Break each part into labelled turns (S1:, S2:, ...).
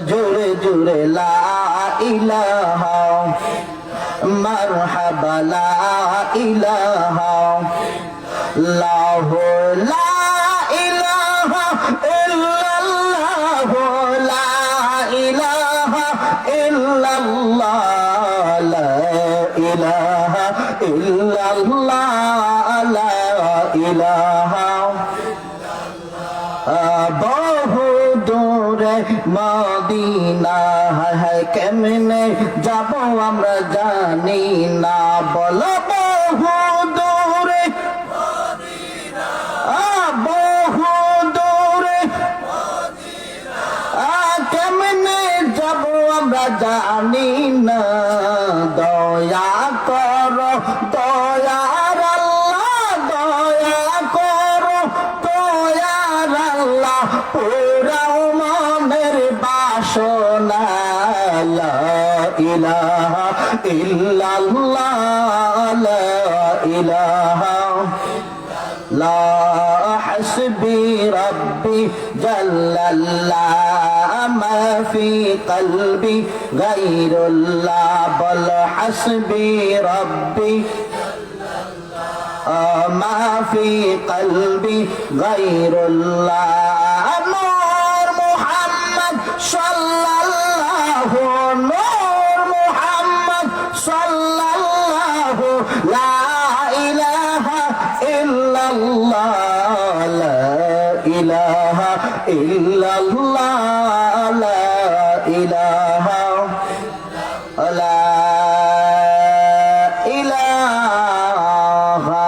S1: জোরে জোরে লা ইলাহা মারহাবা লা ইলাহা লাহু লা ইলাহা ইল্লাল্লাহু লা ইলাহা ইল্লাল্লাহ লা ইলাহা ইল্লাল্লাহ লা ইলাহা বহু দূরে মদিনা है কেমনে যাব আমরা জানি না বলো বহু দূরে মদিনা বহু দূরে মদিনা কেমনে যাব আমরা জানি না দয়া করো দয়ার আল্লাহ দয়া করো দয়ার আল্লাহ পুরাও মনের বাসনা লা ইলাহা ইল্লাল্লাহ লা ইলাহা লা হাসবি রব্বি জাল্লাল্লাহ মা ফি কলবি গায়রুল্লাহ বল হাসবি রব্বি মা ফি কলবি গায়রুল্লাহ নূর মুহাম্মদ সাল্লাল্লাহু নূর মুহাম্মদ সাল্লাল্লাহু লা ইলাহা ইল্লাল্লাহ লা ইলাহা ইল্লাল্লাহ লা ইলাহা লা ইলাহা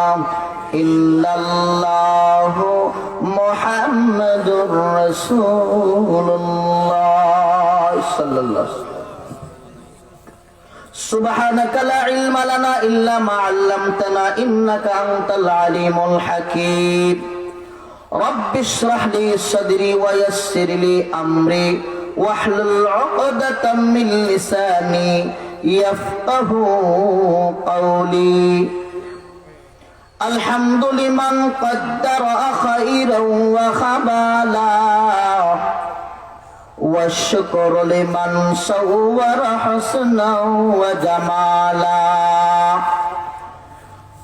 S1: ইল্লাল্লাহু মুহাম্মাদুর রাসূলুল্লাহ সাল্লাল্লাহু سبحانك لا علم لنا إلا ما علمتنا إنك أنت العليم الحكيم رب اشرح لي صدري ويسر لي أمري واحلل عقدة من لساني يفقه قولي الحمد لمن قدر خيرا وخبالا والشكر لمن صور حسنا وجمالا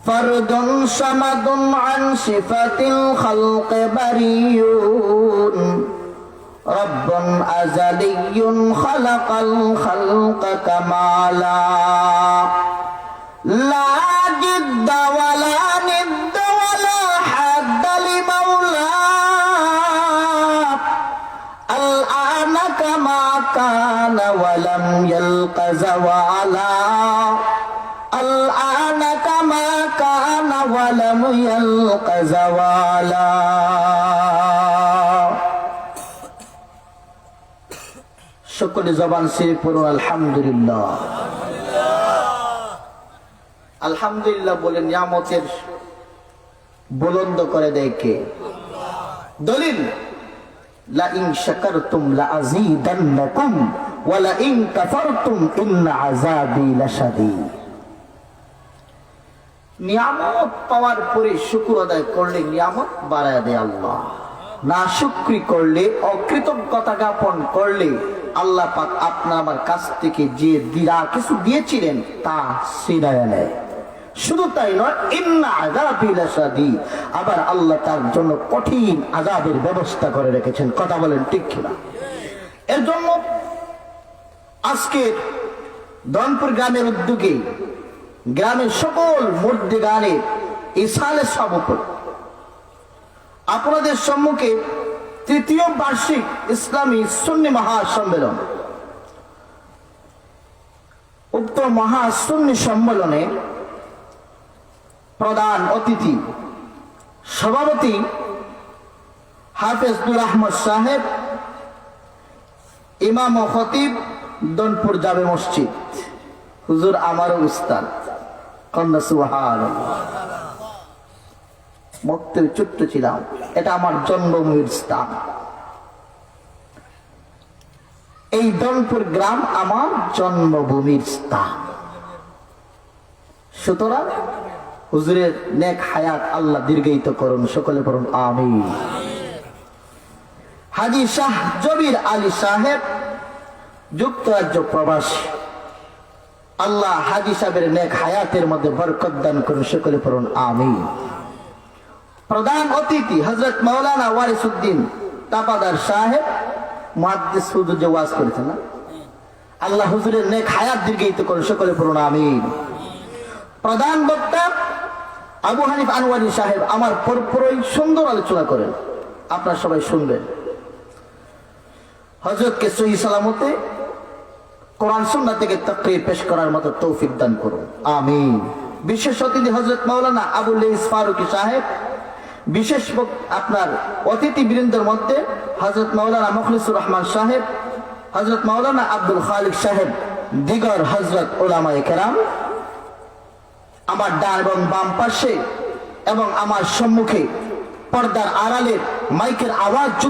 S1: فرد صمد عن صفة الخلق بريء رب أزلي خلق الخلق كمالا لا جد ولا ند ولا حد لمولاه الآن كما كان ولم يلق زوالا الآن كما كان ولم يلق زوالا সকলে জবান ছেড়ে পড়ুন আলহামদুলিল্লাহ আলহামদুলিল্লাহ বলে নিয়ামতের বুলন্দ করে দেয় কে দলিল লা ইন শাকারতুম লা আযীদান্নাকুম ওয়া লা ইন কাফারতুম ইন্না আযাবি লাশাদীদ নিয়ামত পাওয়ার পরে শুকর আদায় করলে নিয়ামত বাড়ায় দেয় আল্লাহ না শুকরি করলে অকৃতজ্ঞতা জ্ঞাপন করলে আল্লাহ পাক আপনার আমার কাছ থেকে যে দিরা কিছু দিয়েছিলেন তা ছিনায় নেয় শুধু তাই নয় ইন্না আযাবি লাশাদীদ আবার আল্লাহ তার জন্য কঠিন আযাবের ব্যবস্থা করে রেখেছেন কথা বলেন ঠিক কিনা এর জন্য আজকে দনপুর গ্রামের উদ্যোগে গ্রামের সকল মুর্দি গানের ইসালের সভাপতি আপনাদের সম্মুখে তৃতীয় বার্ষিক ইসলামী সুন্নি মহাসম্মেলন উক্ত মহাসুন্নি সম্মেলনে প্রধান অতিথি সভাপতি হাফেজ নূর আহমদ সাহেব ইমাম ও খতিব দনপুর জামে মসজিদ হুজুর আমারও উস্তাদ কন্যা সুবহানাল্লাহ বক্তব্য ছোট্ট ছিলাম এটা আমার জন্মভূমির স্থান এই দনপুর গ্রাম আমার জন্মভূমির স্থান সুতরাং হুজুরের নেক হায়াত আল্লাহ দীর্ঘায়িত করুন সকলে পড়ুন আমিন হাজী শাহ জবির আলী সাহেব, যুক্তরাজ্য প্রবাসী। আল্লাহ হাজী সাহেবের নেক হায়াতের মধ্যে বরকত দান করুন, সকলে পড়ুন আমিন। প্রধান অতিথি হযরত মাওলানা ওয়ারিসউদ্দিন তাপাদার সাহেব, মুহাদ্দিস হুজুর যে ওয়াজ করেছেন না, আল্লাহ হুজুরের নেক হায়াত দীর্ঘায়িত করুন, সকলে পড়ুন আমিন। প্রধান বক্তা আবু হানিফ আনওয়ারি সাহেব আমার পরপরই সুন্দর আলোচনা করেন, আপনারা সবাই শুনবেন। হযরতকে সহি সালামতে কোরআন সুন্নাহ থেকে তাকরীর পেশ করার মতো তৌফিক দান করুন আমিন। বিশেষ অতিথি হযরত মাওলানা আবুল ইস ফারুকী সাহেব। বিশেষ আপনার অতিথি বৃন্দের মধ্যে হযরত মাওলানা মুখলিসুর রহমান সাহেব, হযরত মাওলানা আব্দুল খালিক সাহেব, দিগর হযরত উলামায়ে কেরাম। আমার ডান এবং বাম পাশে এবং আমার সম্মুখে পর্দার আড়ালে মাইকের আওয়াজ